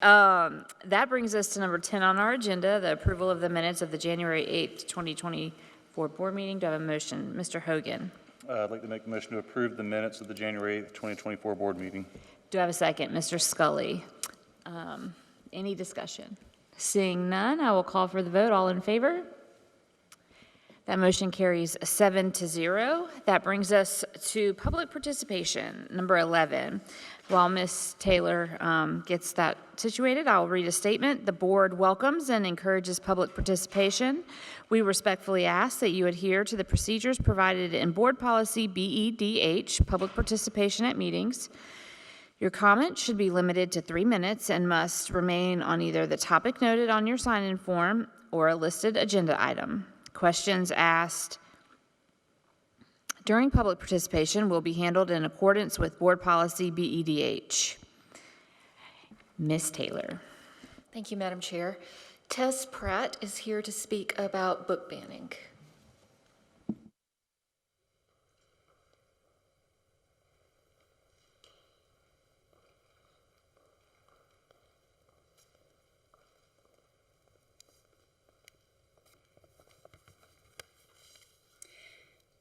That brings us to number 10 on our agenda, the approval of the minutes of the January 8th, 2024 board meeting. Do I have a motion? Mr. Hogan. I'd like to make the motion to approve the minutes of the January 8th, 2024 board meeting. Do I have a second? Mr. Scully. Any discussion? Seeing none, I will call for the vote. All in favor? That motion carries 7-0. That brings us to public participation, number 11. While Ms. Taylor gets that situated, I'll read a statement. The board welcomes and encourages public participation. We respectfully ask that you adhere to the procedures provided in Board Policy BEDH, public participation at meetings. Your comment should be limited to 3 minutes and must remain on either the topic noted on your sign-in form or a listed agenda item. Questions asked during public participation will be handled in accordance with Board Policy BEDH. Ms. Taylor. Thank you, Madam Chair. Tess Pratt is here to speak about book banning.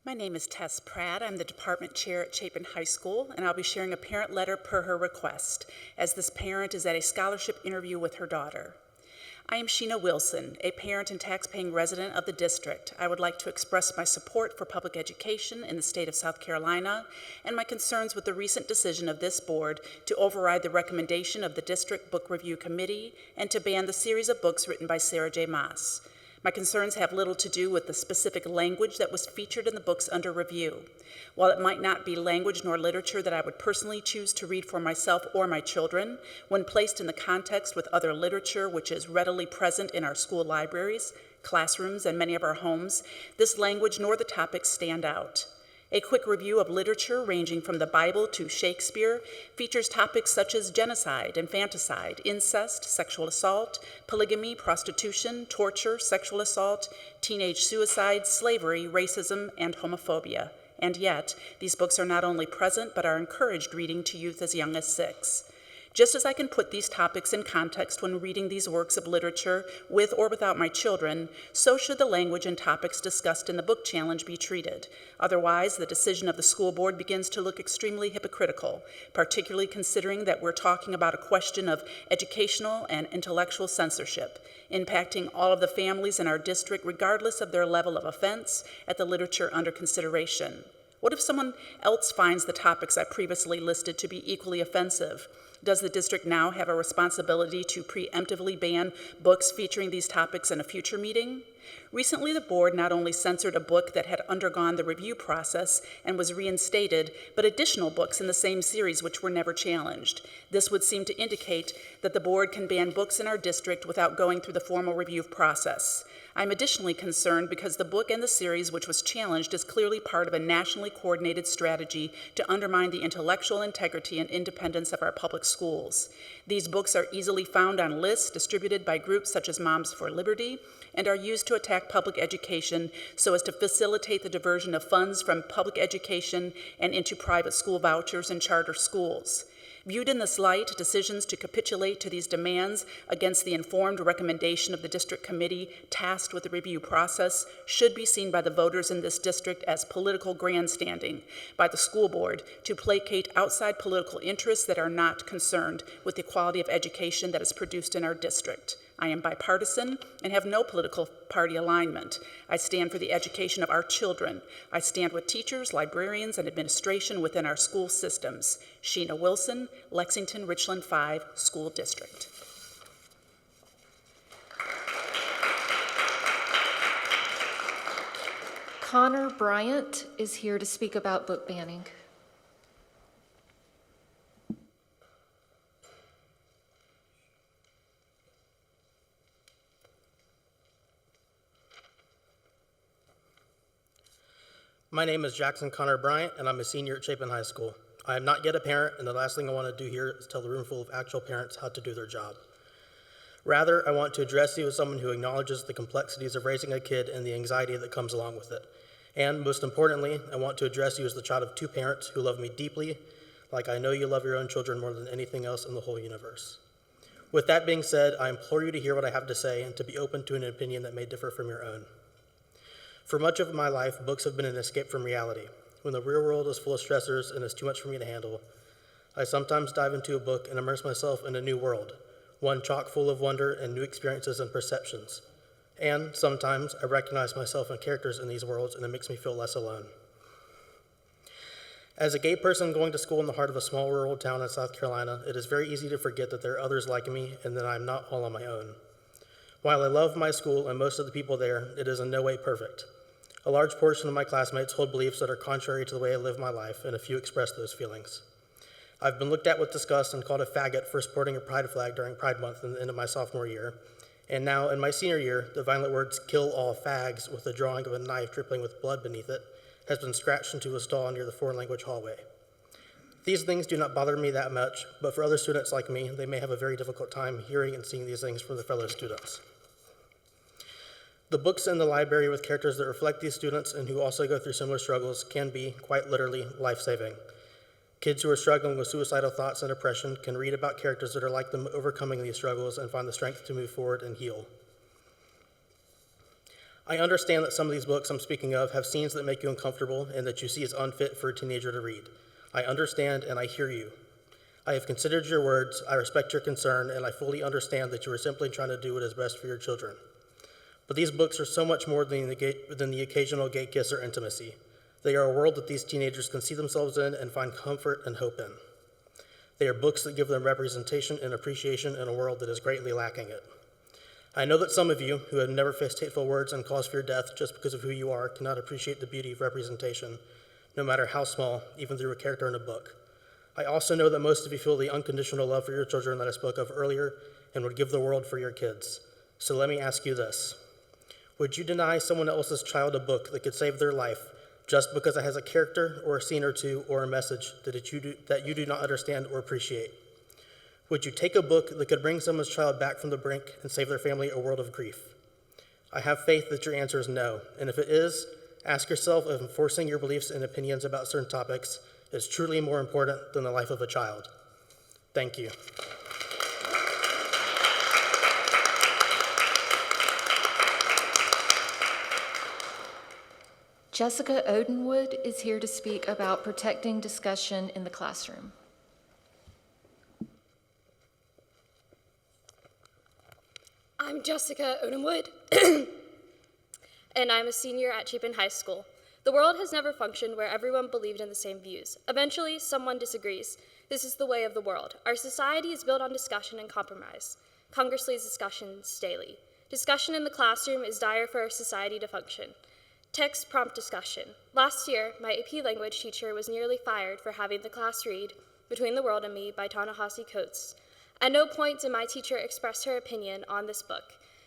My name is Tess Pratt. I'm the department chair at Chapin High School, and I'll be sharing a parent letter per her request, as this parent is at a scholarship interview with her daughter. I am Sheena Wilson, a parent and taxpaying resident of the district. I would like to express my support for public education in the state of South Carolina and my concerns with the recent decision of this board to override the recommendation of the District Book Review Committee and to ban the series of books written by Sarah J. Maas. My concerns have little to do with the specific language that was featured in the books under review. While it might not be language nor literature that I would personally choose to read for myself or my children, when placed in the context with other literature which is readily present in our school libraries, classrooms, and many of our homes, this language nor the topics stand out. A quick review of literature ranging from the Bible to Shakespeare features topics such as genocide, infanticide, incest, sexual assault, polygamy, prostitution, torture, sexual assault, teenage suicide, slavery, racism, and homophobia. And yet, these books are not only present but are encouraged reading to youth as young as 6. Just as I can put these topics in context when reading these works of literature with or without my children, so should the language and topics discussed in the book challenge be treated. Otherwise, the decision of the school board begins to look extremely hypocritical, particularly considering that we're talking about a question of educational and intellectual censorship, impacting all of the families in our district regardless of their level of offense at the literature under consideration. What if someone else finds the topics I previously listed to be equally offensive? Does the district now have a responsibility to preemptively ban books featuring these topics in a future meeting? Recently, the board not only censored a book that had undergone the review process and was reinstated, but additional books in the same series which were never challenged. This would seem to indicate that the board can ban books in our district without going through the formal review process. I'm additionally concerned because the book and the series which was challenged is clearly part of a nationally coordinated strategy to undermine the intellectual integrity and independence of our public schools. These books are easily found on lists distributed by groups such as Moms for Liberty and are used to attack public education so as to facilitate the diversion of funds from public education and into private school vouchers and charter schools. Viewed in this light, decisions to capitulate to these demands against the informed recommendation of the district committee tasked with the review process should be seen by the voters in this district as political grandstanding by the school board to placate outside political interests that are not concerned with the quality of education that is produced in our district. I am bipartisan and have no political party alignment. I stand for the education of our children. I stand with teachers, librarians, and administration within our school systems. Sheena Wilson, Lexington Richland 5 School District. Connor Bryant is here to speak about book banning. My name is Jackson Connor Bryant, and I'm a senior at Chapin High School. I am not yet a parent, and the last thing I want to do here is tell the room full of actual parents how to do their job. Rather, I want to address you as someone who acknowledges the complexities of raising a kid and the anxiety that comes along with it. And most importantly, I want to address you as the child of 2 parents who love me deeply, like I know you love your own children more than anything else in the whole universe. With that being said, I implore you to hear what I have to say and to be open to an opinion that may differ from your own. For much of my life, books have been an escape from reality. When the real world is full of stressors and is too much for me to handle, I sometimes dive into a book and immerse myself in a new world, one chock full of wonder and new experiences and perceptions. And sometimes I recognize myself and characters in these worlds, and it makes me feel less alone. As a gay person going to school in the heart of a small rural town in South Carolina, it is very easy to forget that there are others like me and that I am not all on my own. While I love my school and most of the people there, it is in no way perfect. A large portion of my classmates hold beliefs that are contrary to the way I live my life, and a few express those feelings. I've been looked at with disgust and called a faggot for sporting a pride flag during Pride Month in the end of my sophomore year. And now, in my senior year, the violent words, "kill all fags," with a drawing of a knife dripping with blood beneath it, has been scratched into a stall near the foreign language hallway. These things do not bother me that much, but for other students like me, they may have a very difficult time hearing and seeing these things from their fellow students. The books in the library with characters that reflect these students and who also go through similar struggles can be, quite literally, life-saving. Kids who are struggling with suicidal thoughts and depression can read about characters that are like them overcoming these struggles and find the strength to move forward and heal. I understand that some of these books I'm speaking of have scenes that make you uncomfortable and that you see as unfit for a teenager to read. I understand and I hear you. I have considered your words, I respect your concern, and I fully understand that you are simply trying to do what is best for your children. But these books are so much more than the occasional gay kiss or intimacy. They are a world that these teenagers can see themselves in and find comfort and hope in. They are books that give them representation and appreciation in a world that is greatly lacking it. I know that some of you, who have never faced hateful words and cause for your death just because of who you are, cannot appreciate the beauty of representation, no matter how small, even through a character in a book. I also know that most of you feel the unconditional love for your children that I spoke of earlier and would give the world for your kids. So let me ask you this. Would you deny someone else's child a book that could save their life just because it has a character or a scene or two or a message that you do not understand or appreciate? Would you take a book that could bring someone's child back from the brink and save their family a world of grief? I have faith that your answer is no, and if it is, ask yourself if enforcing your beliefs and opinions about certain topics is truly more important than the life of a child. Thank you. Jessica Odenwood is here to speak about protecting discussion in the classroom. I'm Jessica Odenwood, and I'm a senior at Chapin High School. The world has never functioned where everyone believed in the same views. Eventually, someone disagrees. This is the way of the world. Our society is built on discussion and compromise. Congress leads discussions daily. Discussion in the classroom is dire for our society to function. Text prompt discussion. Last year, my AP language teacher was nearly fired for having the class read Between the World and Me by Ta-Nehisi Coates. At no point did my teacher express her opinion on this book.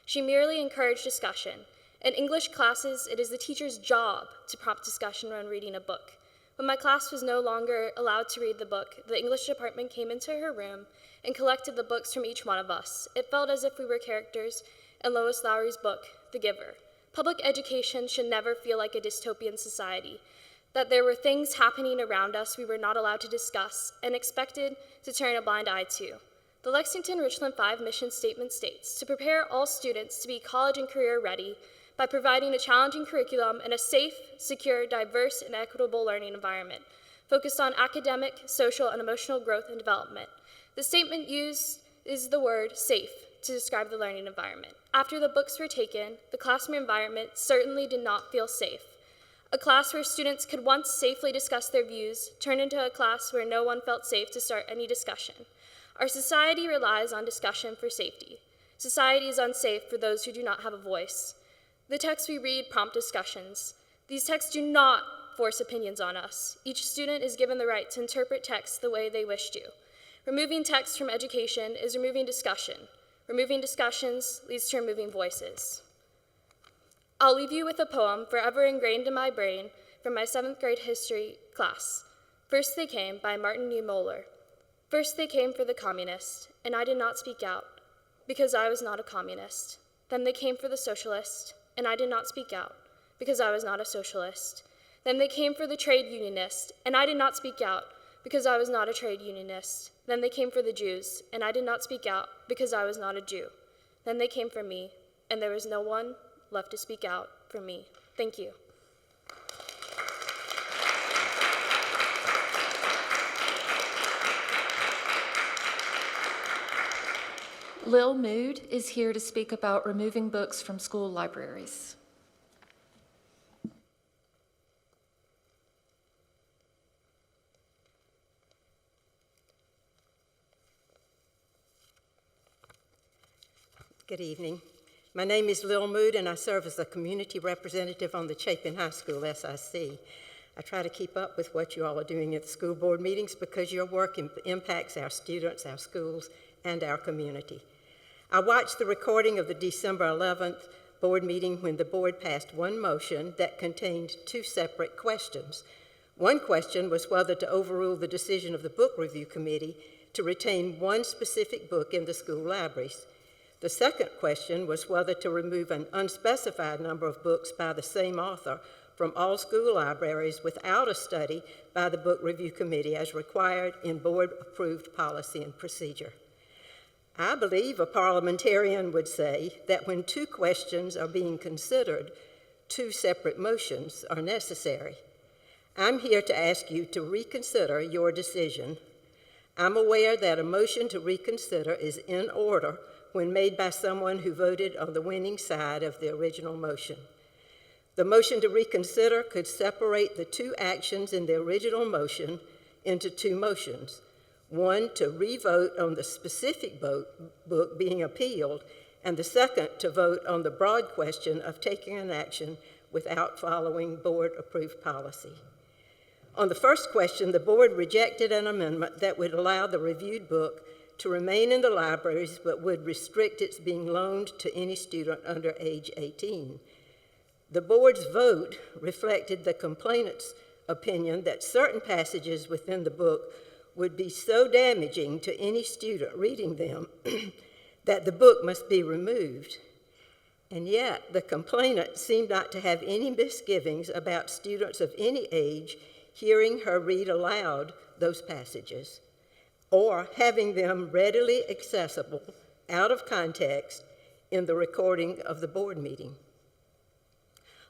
She merely encouraged discussion. In English classes, it is the teacher's job to prompt discussion when reading a book. When my class was no longer allowed to read the book, the English department came into her room and collected the books from each one of us. It felt as if we were characters in Lois Lowry's book, The Giver. Public education should never feel like a dystopian society, that there were things happening around us we were not allowed to discuss and expected to turn a blind eye to. The Lexington-Richland 5 mission statement states to prepare all students to be college and career ready by providing a challenging curriculum and a safe, secure, diverse, and equitable learning environment focused on academic, social, and emotional growth and development. The statement used is the word safe to describe the learning environment. After the books were taken, the classroom environment certainly did not feel safe. A class where students could once safely discuss their views turned into a class where no one felt safe to start any discussion. Our society relies on discussion for safety. Society is unsafe for those who do not have a voice. The texts we read prompt discussions. These texts do not force opinions on us. Each student is given the right to interpret texts the way they wish to. Removing text from education is removing discussion. Removing discussions leads to removing voices. I'll leave you with a poem forever ingrained in my brain from my 7th grade history class. First They Came by Martin Niemöller. First they came for the communist, and I did not speak out, because I was not a communist. Then they came for the socialist, and I did not speak out, because I was not a socialist. Then they came for the trade unionist, and I did not speak out, because I was not a trade unionist. Then they came for the Jews, and I did not speak out because I was not a Jew. Then they came for me, and there was no one left to speak out for me. Thank you. Lil Mood is here to speak about removing books from school libraries. Good evening. My name is Lil Mood, and I serve as a community representative on the Chapin High School SIC. I try to keep up with what you all are doing at the school board meetings because your work impacts our students, our schools, and our community. I watched the recording of the December 11th board meeting when the board passed one motion that contained two separate questions. One question was whether to overrule the decision of the book review committee to retain one specific book in the school libraries. The second question was whether to remove an unspecified number of books by the same author from all school libraries without a study by the book review committee as required in board-approved policy and procedure. I believe a parliamentarian would say that when two questions are being considered, two separate motions are necessary. I'm here to ask you to reconsider your decision. I'm aware that a motion to reconsider is in order when made by someone who voted on the winning side of the original motion. The motion to reconsider could separate the two actions in the original motion into two motions. One to re-vote on the specific book being appealed, and the second to vote on the broad question of taking an action without following board-approved policy. On the first question, the board rejected an amendment that would allow the reviewed book to remain in the libraries but would restrict its being loaned to any student under age 18. The board's vote reflected the complainant's opinion that certain passages within the book would be so damaging to any student reading them that the book must be removed. And yet, the complainant seemed not to have any misgivings about students of any age hearing her read aloud those passages, or having them readily accessible out of context in the recording of the board meeting.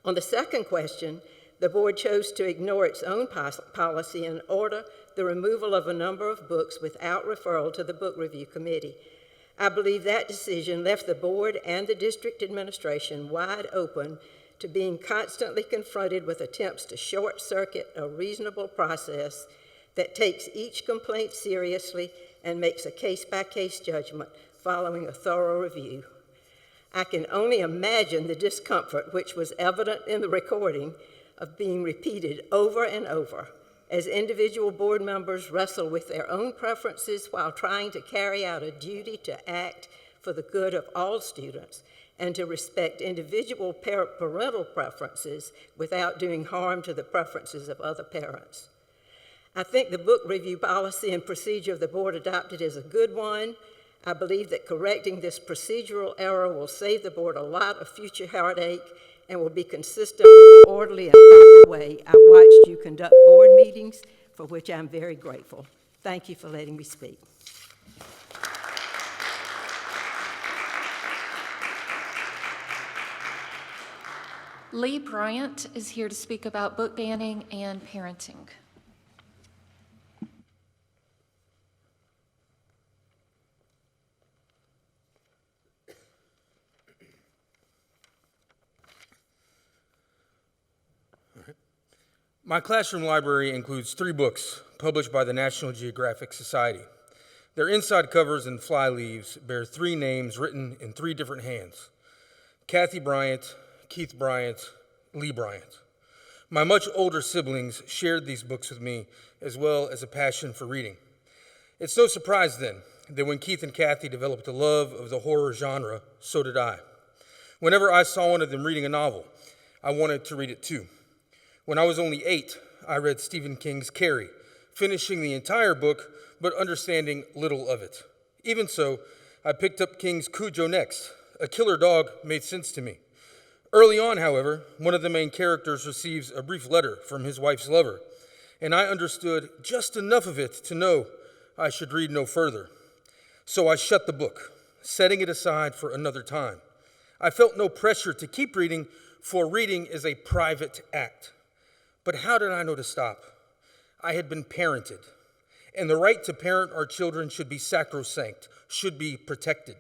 On the second question, the board chose to ignore its own policy and order the removal of a number of books without referral to the book review committee. I believe that decision left the board and the district administration wide open to being constantly confronted with attempts to short-circuit a reasonable process that takes each complaint seriously and makes a case-by-case judgment following a thorough review. I can only imagine the discomfort which was evident in the recording of being repeated over and over as individual board members wrestle with their own preferences while trying to carry out a duty to act for the good of all students and to respect individual parental preferences without doing harm to the preferences of other parents. I think the book review policy and procedure the board adopted is a good one. I believe that correcting this procedural error will save the board a lot of future heartache and will be consistent with the orderly and proper way I've watched you conduct board meetings, for which I'm very grateful. Thank you for letting me speak. Lee Bryant is here to speak about book banning and parenting. My classroom library includes 3 books published by the National Geographic Society. Their inside covers and fly leaves bear 3 names written in 3 different hands: Kathy Bryant, Keith Bryant, Lee Bryant. My much older siblings shared these books with me, as well as a passion for reading. It's no surprise then that when Keith and Kathy developed a love of the horror genre, so did I. Whenever I saw one of them reading a novel, I wanted to read it too. When I was only 8, I read Stephen King's Carrie, finishing the entire book, but understanding little of it. Even so, I picked up King's Cujo next. A killer dog made sense to me. Early on, however, one of the main characters receives a brief letter from his wife's lover, and I understood just enough of it to know I should read no further. So I shut the book, setting it aside for another time. I felt no pressure to keep reading, for reading is a private act. But how did I know to stop? I had been parented, and the right to parent our children should be sacrosanct, should be protected.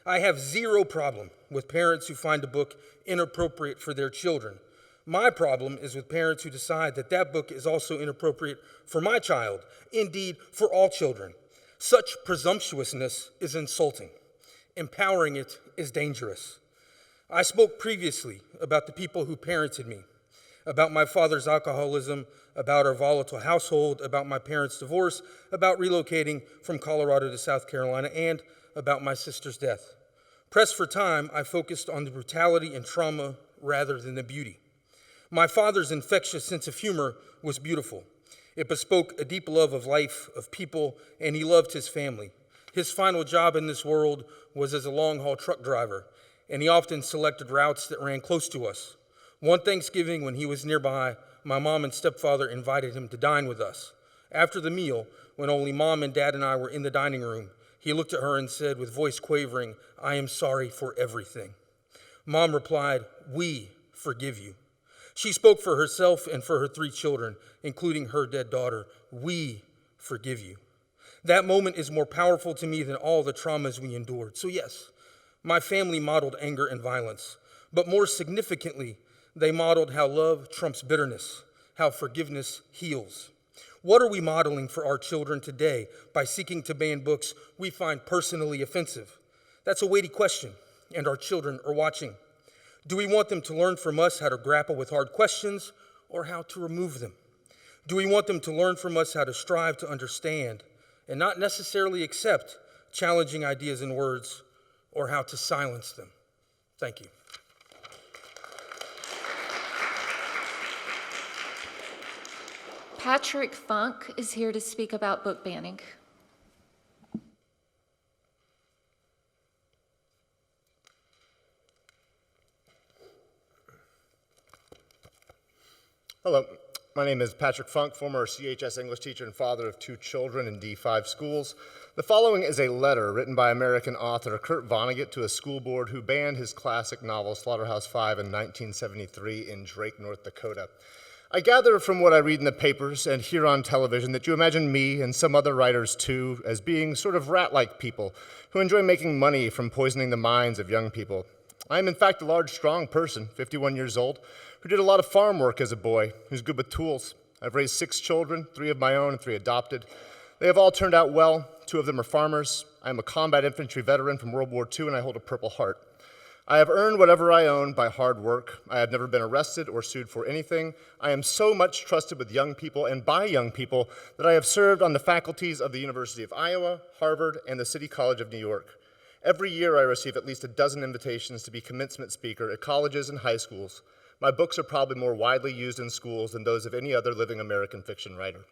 I have zero problem with parents who find a book inappropriate for their children. My problem is with parents who decide that that book is also inappropriate for my child, indeed for all children. Such presumptuousness is insulting. Empowering it is dangerous. I spoke previously about the people who parented me, about my father's alcoholism, about our volatile household, about my parents' divorce, about relocating from Colorado to South Carolina, and about my sister's death. Pressed for time, I focused on the brutality and trauma rather than the beauty. My father's infectious sense of humor was beautiful. It bespoke a deep love of life, of people, and he loved his family. His final job in this world was as a long-haul truck driver, and he often selected routes that ran close to us. One Thanksgiving, when he was nearby, my mom and stepfather invited him to dine with us. After the meal, when only Mom and Dad and I were in the dining room, he looked at her and said with voice quavering, "I am sorry for everything." Mom replied, "We forgive you." She spoke for herself and for her 3 children, including her dead daughter. "We forgive you." That moment is more powerful to me than all the traumas we endured. So yes, my family modeled anger and violence, but more significantly, they modeled how love trumps bitterness, how forgiveness heals. What are we modeling for our children today by seeking to ban books we find personally offensive? That's a weighty question, and our children are watching. Do we want them to learn from us how to grapple with hard questions or how to remove them? Do we want them to learn from us how to strive to understand and not necessarily accept challenging ideas and words, or how to silence them? Thank you. Patrick Funk is here to speak about book banning. Hello, my name is Patrick Funk, former CHS English teacher and father of 2 children in D5 schools. The following is a letter written by American author Kurt Vonnegut to a school board who banned his classic novel Slaughterhouse-Five in 1973 in Drake, North Dakota. I gather from what I read in the papers and hear on television that you imagine me and some other writers too as being sort of rat-like people who enjoy making money from poisoning the minds of young people. I am in fact a large, strong person, 51 years old, who did a lot of farm work as a boy, who's good with tools. I've raised 6 children, 3 of my own and 3 adopted. They have all turned out well. 2 of them are farmers. I am a combat infantry veteran from World War II, and I hold a Purple Heart. I have earned whatever I own by hard work. I have never been arrested or sued for anything. I am so much trusted with young people and by young people that I have served on the faculties of the University of Iowa, Harvard, and the City College of New York. Every year I receive at least a dozen invitations to be commencement speaker at colleges and high schools. My books are probably more widely used in schools than those of any other living American fiction writer.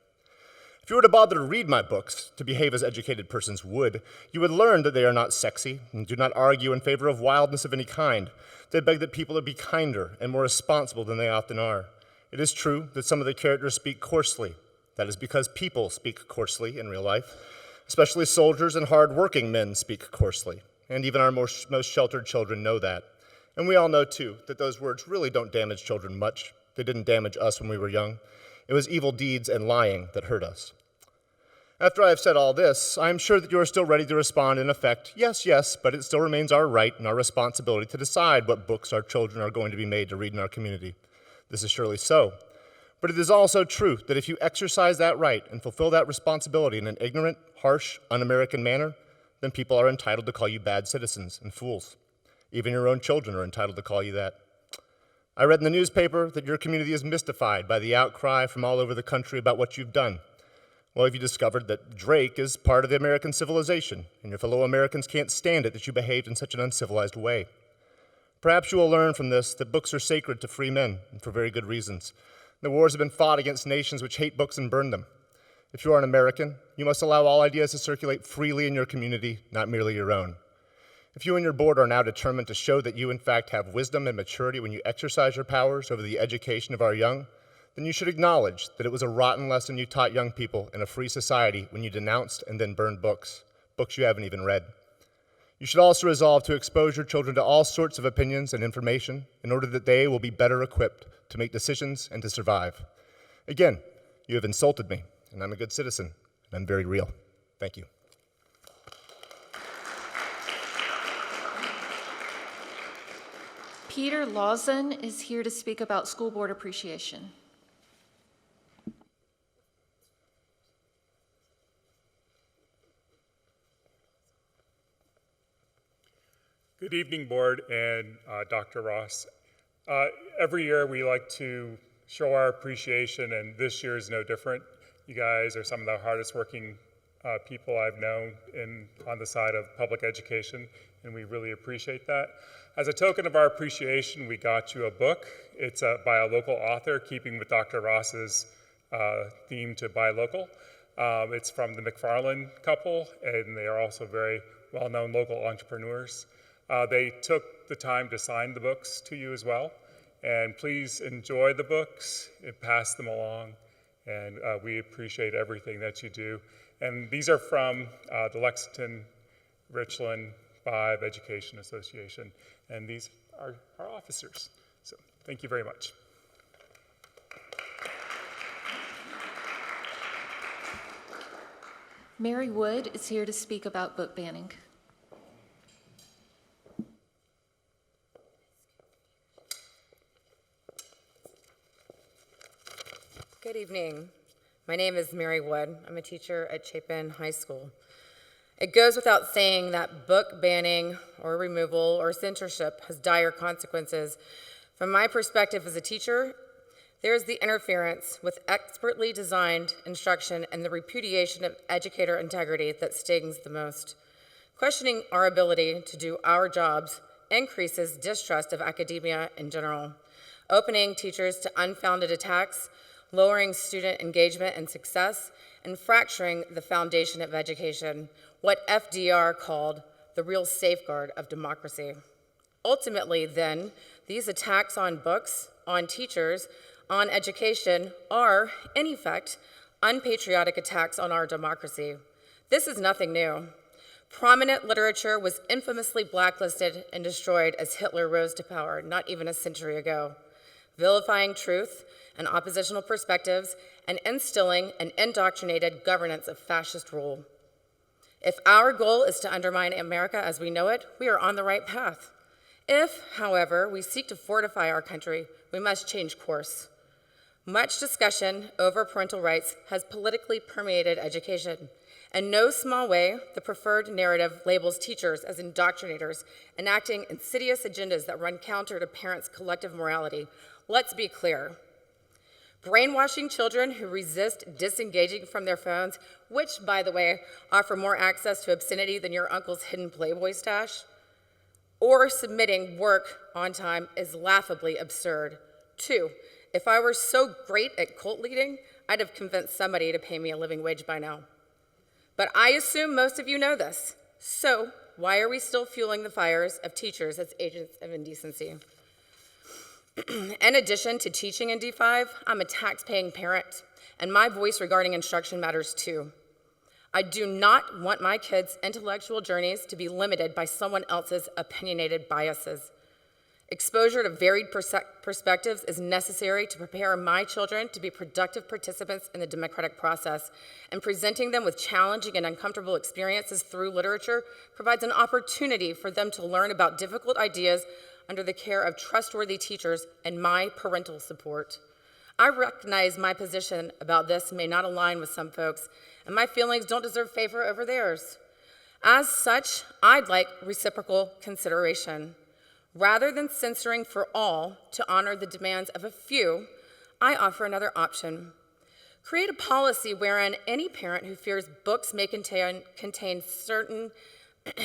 If you were to bother to read my books, to behave as educated persons would, you would learn that they are not sexy and do not argue in favor of wildness of any kind. They beg that people be kinder and more responsible than they often are. It is true that some of the characters speak coarsely. That is because people speak coarsely in real life. Especially soldiers and hard-working men speak coarsely. And even our most sheltered children know that. And we all know, too, that those words really don't damage children much. They didn't damage us when we were young. It was evil deeds and lying that hurt us. After I have said all this, I am sure that you are still ready to respond in effect, yes, yes, but it still remains our right and our responsibility to decide what books our children are going to be made to read in our community. This is surely so. But it is also true that if you exercise that right and fulfill that responsibility in an ignorant, harsh, un-American manner, then people are entitled to call you bad citizens and fools. Even your own children are entitled to call you that. I read in the newspaper that your community is mystified by the outcry from all over the country about what you've done. Well, have you discovered that Drake is part of the American civilization, and your fellow Americans can't stand it that you behaved in such an uncivilized way? Perhaps you will learn from this that books are sacred to free men, and for very good reasons. The wars have been fought against nations which hate books and burn them. If you are an American, you must allow all ideas to circulate freely in your community, not merely your own. If you and your board are now determined to show that you, in fact, have wisdom and maturity when you exercise your powers over the education of our young, then you should acknowledge that it was a rotten lesson you taught young people in a free society when you denounced and then burned books you haven't even read. You should also resolve to expose your children to all sorts of opinions and information in order that they will be better equipped to make decisions and to survive. Again, you have insulted me, and I'm a good citizen, and I'm very real. Thank you. Peter Lawson is here to speak about school board appreciation. Good evening, board and Dr. Ross. Every year we like to show our appreciation, and this year is no different. You guys are some of the hardest working people I've known on the side of public education, and we really appreciate that. As a token of our appreciation, we got you a book. It's by a local author, keeping with Dr. Ross's theme to buy local. It's from the McFarland couple, and they are also very well-known local entrepreneurs. They took the time to sign the books to you as well, and please enjoy the books and pass them along, and we appreciate everything that you do. And these are from the Lexington Richland 5 Education Association, and these are our officers. So thank you very much. Mary Wood is here to speak about book banning. Good evening. My name is Mary Wood. I'm a teacher at Chapin High School. It goes without saying that book banning or removal or censorship has dire consequences. From my perspective as a teacher, there is the interference with expertly designed instruction and the repudiation of educator integrity that stings the most. Questioning our ability to do our jobs increases distrust of academia in general, opening teachers to unfounded attacks, lowering student engagement and success, and fracturing the foundation of education, what FDR called the real safeguard of democracy. Ultimately, then, these attacks on books, on teachers, on education are, in effect, unpatriotic attacks on our democracy. This is nothing new. Prominent literature was infamously blacklisted and destroyed as Hitler rose to power, not even a century ago. Vilifying truth and oppositional perspectives, and instilling an indoctrinated governance of fascist rule. If our goal is to undermine America as we know it, we are on the right path. If, however, we seek to fortify our country, we must change course. Much discussion over parental rights has politically permeated education. In no small way, the preferred narrative labels teachers as indoctrinators, enacting insidious agendas that run counter to parents' collective morality. Let's be clear. Brainwashing children who resist disengaging from their phones, which, by the way, offer more access to obscenity than your uncle's hidden Playboy stash, or submitting work on time is laughably absurd. 2, if I were so great at cult leading, I'd have convinced somebody to pay me a living wage by now. But I assume most of you know this. So why are we still fueling the fires of teachers as agents of indecency? In addition to teaching in D5, I'm a tax-paying parent, and my voice regarding instruction matters too. I do not want my kids' intellectual journeys to be limited by someone else's opinionated biases. Exposure to varied perspectives is necessary to prepare my children to be productive participants in the democratic process, and presenting them with challenging and uncomfortable experiences through literature provides an opportunity for them to learn about difficult ideas under the care of trustworthy teachers and my parental support. I recognize my position about this may not align with some folks, and my feelings don't deserve favor over theirs. As such, I'd like reciprocal consideration. Rather than censoring for all to honor the demands of a few, I offer another option. Create a policy wherein any parent who fears books may contain certain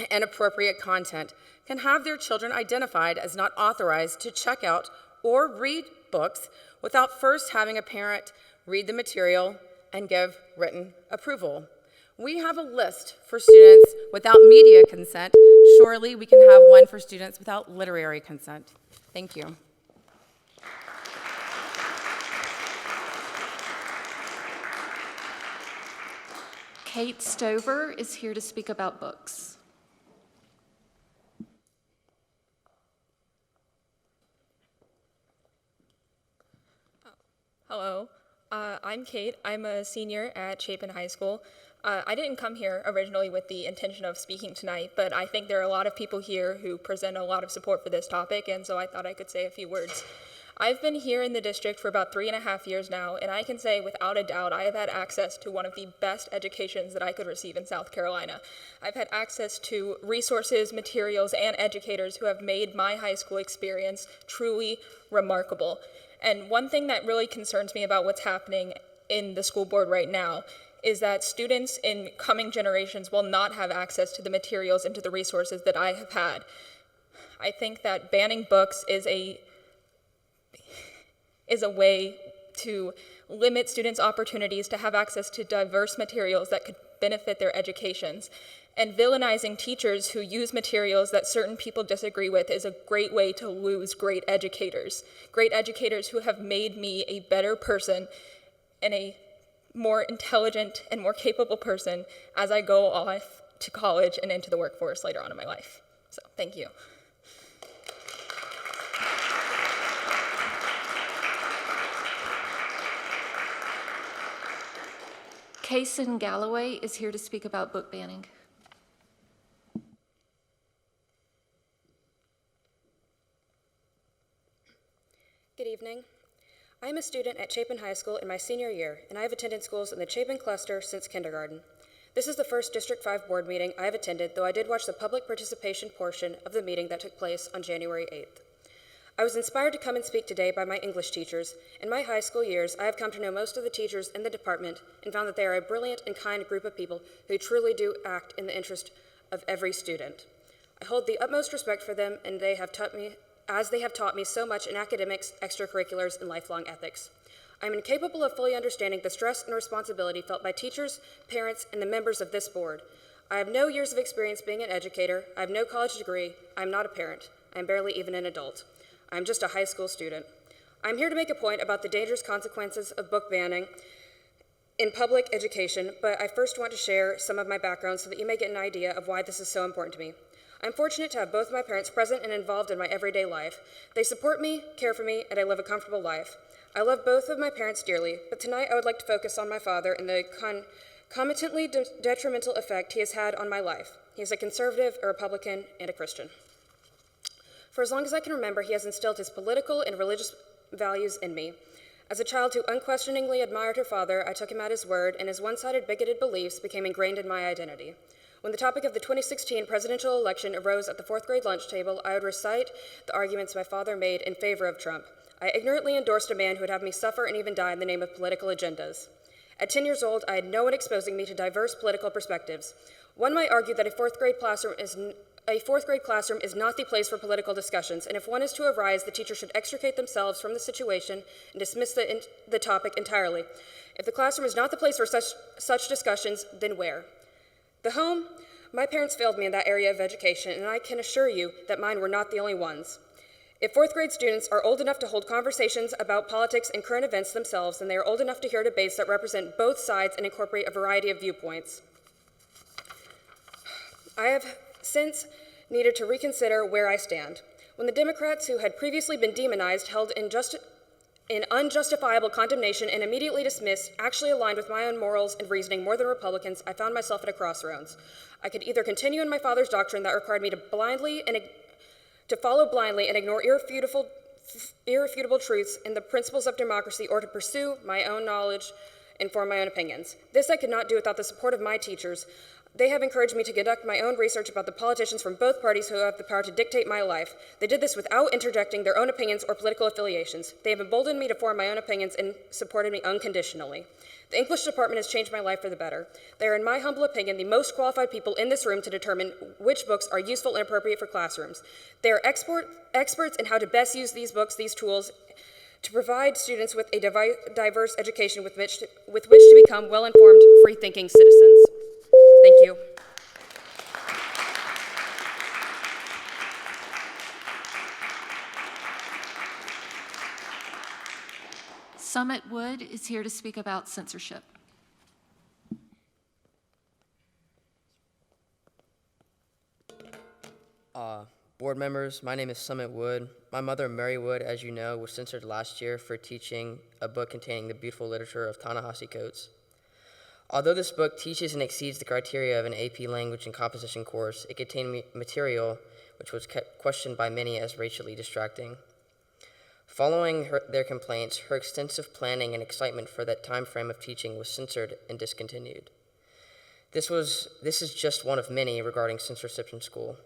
inappropriate content can have their children identified as not authorized to check out or read books without first having a parent read the material and give written approval. We have a list for students without media consent. Surely we can have one for students without literary consent. Thank you. Kate Stover is here to speak about books. Hello, I'm Kate. I'm a senior at Chapin High School. I didn't come here originally with the intention of speaking tonight, but I think there are a lot of people here who present a lot of support for this topic, and so I thought I could say a few words. I've been here in the district for about 3.5 years now, and I can say without a doubt I have had access to one of the best educations that I could receive in South Carolina. I've had access to resources, materials, and educators who have made my high school experience truly remarkable. And one thing that really concerns me about what's happening in the school board right now is that students in coming generations will not have access to the materials and to the resources that I have had. I think that banning books is a way to limit students' opportunities to have access to diverse materials that could benefit their educations. And villainizing teachers who use materials that certain people disagree with is a great way to lose great educators who have made me a better person and a more intelligent and more capable person as I go off to college and into the workforce later on in my life. So, thank you. Kason Galloway is here to speak about book banning. Good evening. I am a student at Chapin High School in my senior year, and I have attended schools in the Chapin cluster since kindergarten. This is the first District 5 board meeting I have attended, though I did watch the public participation portion of the meeting that took place on January 8th. I was inspired to come and speak today by my English teachers. In my high school years, I have come to know most of the teachers in the department and found that they are a brilliant and kind group of people who truly do act in the interest of every student. I hold the utmost respect for them, and they have taught me so much in academics, extracurriculars, and lifelong ethics. I am incapable of fully understanding the stress and responsibility felt by teachers, parents, and the members of this board. I have no years of experience being an educator. I have no college degree. I am not a parent. I am barely even an adult. I am just a high school student. I am here to make a point about the dangerous consequences of book banning in public education, but I first want to share some of my background so that you may get an idea of why this is so important to me. I'm fortunate to have both my parents present and involved in my everyday life. They support me, care for me, and I live a comfortable life. I love both of my parents dearly, but tonight I would like to focus on my father and the concomitantly detrimental effect he has had on my life. He is a conservative, a Republican, and a Christian. For as long as I can remember, he has instilled his political and religious values in me. As a child who unquestioningly admired her father, I took him at his word, and his one-sided bigoted beliefs became ingrained in my identity. When the topic of the 2016 presidential election arose at the 4th grade lunch table, I would recite the arguments my father made in favor of Trump. I ignorantly endorsed a man who would have me suffer and even die in the name of political agendas. At 10 years old, I had no one exposing me to diverse political perspectives. One might argue that a fourth grade classroom is not the place for political discussions, and if one is to arise, the teacher should extricate themselves from the situation and dismiss the topic entirely. If the classroom is not the place for such discussions, then where? The home? My parents failed me in that area of education, and I can assure you that mine were not the only ones. If fourth grade students are old enough to hold conversations about politics and current events themselves, then they are old enough to hear debates that represent both sides and incorporate a variety of viewpoints. I have since needed to reconsider where I stand. When the Democrats who had previously been demonized, held in unjustifiable condemnation, and immediately dismissed actually aligned with my own morals and reasoning more than Republicans, I found myself at a crossroads. I could either continue in my father's doctrine that required me to follow blindly and ignore irrefutable truths and the principles of democracy, or to pursue my own knowledge and form my own opinions. This I could not do without the support of my teachers. They have encouraged me to conduct my own research about the politicians from both parties who have the power to dictate my life. They did this without interjecting their own opinions or political affiliations. They have emboldened me to form my own opinions and supported me unconditionally. The English department has changed my life for the better. They are, in my humble opinion, the most qualified people in this room to determine which books are useful and appropriate for classrooms. They are experts in how to best use these books, these tools, to provide students with a diverse education with which to become well-informed, free-thinking citizens. Thank you. Summit Wood is here to speak about censorship. board members, my name is Summit Wood. My mother, Mary Wood, as you know, was censored last year for teaching a book containing the beautiful literature of Ta-Nehisi Coates. Although this book teaches and exceeds the criteria of an AP language and composition course, it contained material which was questioned by many as racially distracting. Following their complaints, her extensive planning and excitement for that time frame of teaching was censored and discontinued. This is just one of many regarding censorship in school.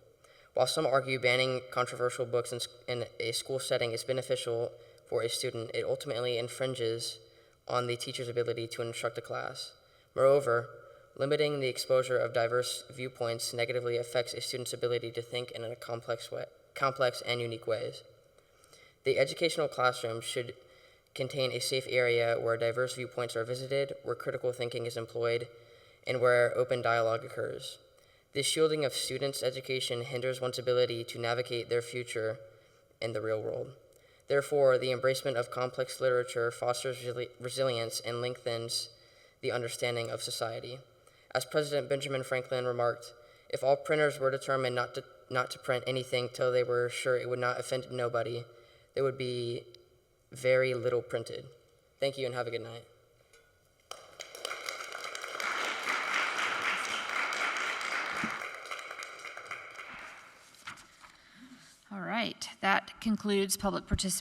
While some argue banning controversial books in a school setting is beneficial for a student, it ultimately infringes on the teacher's ability to instruct a class. Moreover, limiting the exposure of diverse viewpoints negatively affects a student's ability to think in a complex and unique ways. The educational classroom should contain a safe area where diverse viewpoints are visited, where critical thinking is employed, and where open dialogue occurs. This shielding of students' education hinders one's ability to navigate their future in the real world. Therefore, the embracement of complex literature fosters resilience and lengthens the understanding of society. As President Benjamin Franklin remarked, if all printers were determined not to print anything till they were sure it would not offend nobody, there would be very little printed. Thank you and have a good night. All right, that concludes public participation.